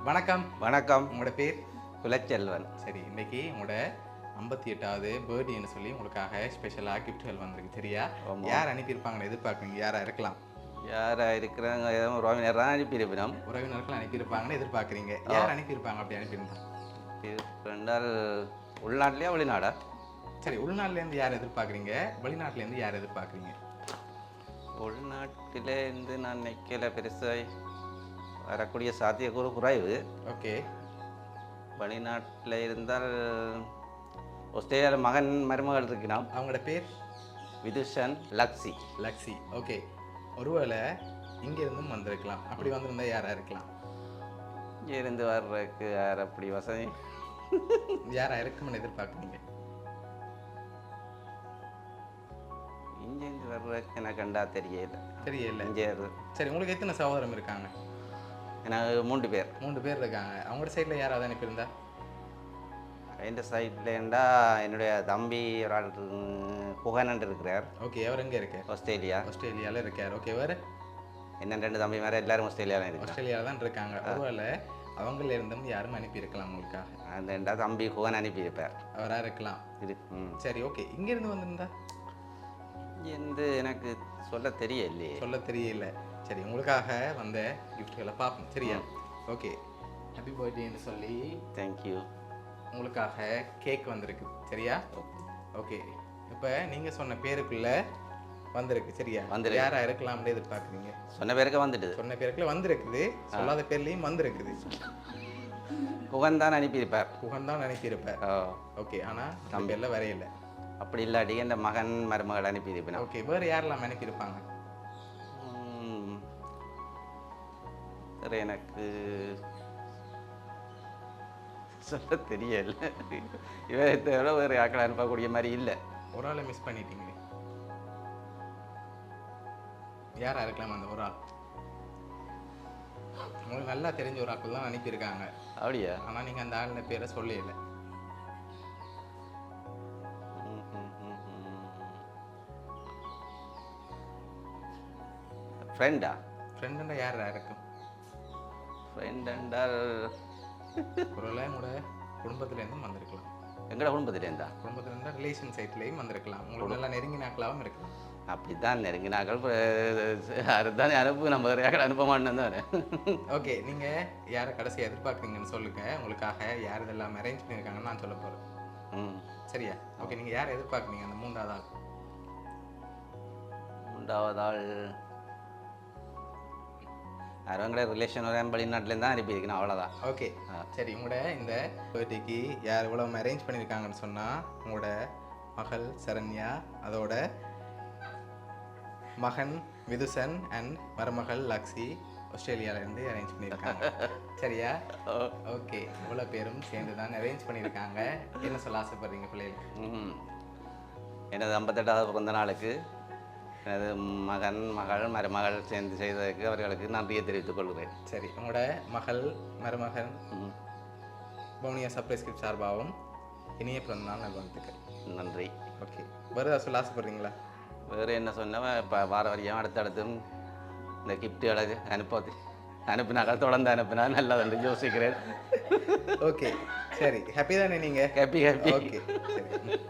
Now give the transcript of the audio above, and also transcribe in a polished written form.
வணக்கம். வணக்கம். உங்களோட பேர்? குலச்செல்வன். சரி, இன்னைக்கு உங்களோட 58வது பர்த்டேன்னு சொல்லி உங்களுக்காக ஸ்பெஷலாக கிஃப்ட்கள் வந்திருக்கு. சரியா? ஆமாம். யார் அனுப்பியிருப்பாங்கன்னு எதிர்பார்க்குறீங்க? யாராக இருக்கலாம்? யாராக இருக்கிறாங்க? ஏதோ உறவினர் தான் அனுப்பியிருப்பினோம். உறவினர்கள் அனுப்பியிருப்பாங்கன்னு எதிர்பார்க்குறீங்க. யார் அனுப்பியிருப்பாங்க அப்படி அனுப்பியிருந்தா? ரெண்டால் உள்நாட்டிலையா வெளிநாடா? சரி, உள்நாட்டிலேருந்து யார் எதிர்பார்க்குறீங்க? வெளிநாட்டிலேருந்து யார் எதிர்பார்க்குறீங்க? உள்நாட்டிலேருந்து நான் நிற்கல பெருசாக வரக்கூடிய சாத்தியக்கூறு குறைவு. ஓகே. வெளிநாட்டில் இருந்தால் ஆஸ்திரேலியாவில் மகன் மருமகள் இருக்கிறோம். அவங்களோட பேர்? விதுஷன், லக்ஸி. லக்ஸி. ஓகே. ஒருவேளை இங்கேருந்தும் வந்திருக்கலாம். அப்படி வந்திருந்தா யாராக இருக்கலாம்? இங்கே இருந்து வர்றதுக்கு யார் அப்படி வசதி? யாராக இருக்கும்னு எதிர்பார்க்குறீங்க? இங்கேருந்து வர்றதுக்கு எனக்கு கண்டா தெரியல. தெரியல. இங்கே சரி, உங்களுக்கு எத்தனை சகோதரம் இருக்காங்க? எனக்கு 3 பேர். 3 பேர் இருக்காங்க. அவங்களோட சைடில் யாராவது அனுப்பியிருந்தா? இந்த சைட்லேண்டா என்னுடைய தம்பி ஒரு ஆள் குகனன் இருக்கிறார். ஓகே. அவர் எங்கே இருக்கார்? ஆஸ்திரேலியா. ஆஸ்திரேலியாவில் இருக்கார். ஓகே. வேறு? என்ன 2 தம்பி வேறு எல்லாரும் ஆஸ்திரேலியாவில் இருக்கு. ஆஸ்திரேலியாவில் தான் இருக்காங்க. ஒருவேளை அவங்கள இருந்தும் யாரும் அனுப்பியிருக்கலாம் உங்களுக்காக. அந்த 2 தம்பி குகன் அனுப்பியிருப்பார். அவராக இருக்கலாம். சரி, ஓகே. இங்கேருந்து வந்திருந்தா? இங்கேருந்து எனக்கு சொல்ல தெரியலையே. சொல்ல தெரியல. சரி, உங்களுக்காக வந்த கிஃப்ட்களை பார்ப்போம். சரியா? ஓகே. ஹாப்பி பர்த்டேன்னு சொல்லி தேங்க்யூ. உங்களுக்காக கேக் வந்திருக்கு. சரியா? ஓகே. இப்போ நீங்கள் சொன்ன பேருக்குள்ளே வந்திருக்கு. சரியா? வந்துருக்கு. யாராக இருக்கலாம்னு எதிர்பார்க்குறீங்க? சொன்ன பேருக்கு வந்துட்டு. சொன்ன பேருக்குள்ள வந்திருக்குது. சொல்லாத பேர்லேயும் வந்திருக்குது. குகன் தான் அனுப்பியிருப்பார். குகன் தான் அனுப்பியிருப்பார். ஓகே. ஆனால் நம்ம பேரில் வரையில. அப்படி இல்லாட்டி இந்த மகன் மருமகள் அனுப்பியிருப்பேன். ஓகே. வேறு யாரெல்லாம் அனுப்பியிருப்பாங்க? எனக்கு சொல்ல தெரியல. இவரை வேறு ஆக்களை அனுப்பக்கூடிய மாதிரி இல்லை. ஒரு ஆளை மிஸ் பண்ணிட்டீங்க. யாராக இருக்கலாம் அந்த ஒரு ஆள்? உங்களுக்கு நல்லா தெரிஞ்ச ஒரு ஆட்கள் தான் அனுப்பியிருக்காங்க. அப்படியா? ஆனால் நீங்கள் அந்த ஆளுடைய பேரை சொல்லல. ஃப்ரெண்டா? ஃப்ரெண்டுன்னா யாரா இருக்கும்? ஃப்ரெண்ட் என்றால் ஒருவேளை உங்களோட குடும்பத்துலேருந்தும் வந்திருக்கலாம். எங்களோட குடும்பத்துலேருந்தா? குடும்பத்துலேருந்தா ரிலேஷன் சைட்லேயும் வந்திருக்கலாம். உங்களுக்கு நல்லா நெருங்கினாக்களாகவும் இருக்கலாம். அப்படித்தான் நெருங்கினாக்கள் அதுதான் அனுப்பு. நம்ம யாரை அனுப்ப மாட்டேன்னு தானே. ஓகே. நீங்கள் யாரை கடைசியாக எதிர்பார்க்குறீங்கன்னு சொல்லுங்கள். உங்களுக்காக யார் இதெல்லாம் அரேஞ்ச் பண்ணியிருக்காங்கன்னு நான் சொல்ல போகிறேன். சரியா? ஓகே. நீங்கள் யாரை எதிர்பார்க்குறீங்க அந்த 3வது ஆள்? 3வது ஆள் அவங்கள ரிலேஷன் வெளிநாட்டிலேருந்து தான் அனுப்பியிருக்கணும். அவ்வளோதான். ஓகே. சரி, உங்களோட இந்த பர்த்டேக்கு யார் இவ்வளோ அரேஞ்ச் பண்ணியிருக்காங்கன்னு சொன்னால் உங்களோட மகள் சரண்யா, அதோட மகன் விதுசன் அண்ட் மருமகள் லக்ஸி ஆஸ்திரேலியாவிலேருந்து அரேஞ்ச் பண்ணியிருக்காங்க. சரியா? ஓகே. இவ்வளோ பேரும் சேர்ந்து தான் அரேஞ்ச் பண்ணியிருக்காங்க. என்ன சொல்ல ஆசைப்படுறீங்க பிள்ளைகள்? எனது 58வது பிறந்த நாளுக்கு எனது மகன் மகள் மருமகள் சேர்ந்து செய்ததற்கு அவர்களுக்கு நன்றியை தெரிவித்துக் கொள்கிறேன். சரி, உங்களோட மகள் மருமகன் பவுனியா சர்ப்ரைஸ் கிஃப்ட் சார்பாகவும் இனிய பிறந்தநாள் நல்வாழ்த்துக்கள். நன்றி. ஓகே. வேறு ஏதாவது சொல்ல ஆசைப்படுறீங்களா? வேறு என்ன சொன்னால் இப்போ வார வரையும் அடுத்தடுத்தும் இந்த கிஃப்ட்டுகளை அனுப்பினாக்கள் தொடர்ந்து அனுப்பினா நல்லது யோசிக்கிறேன். ஓகே. சரி, ஹாப்பி தானே நீங்கள்? ஹாப்பி. ஓகே. சரி.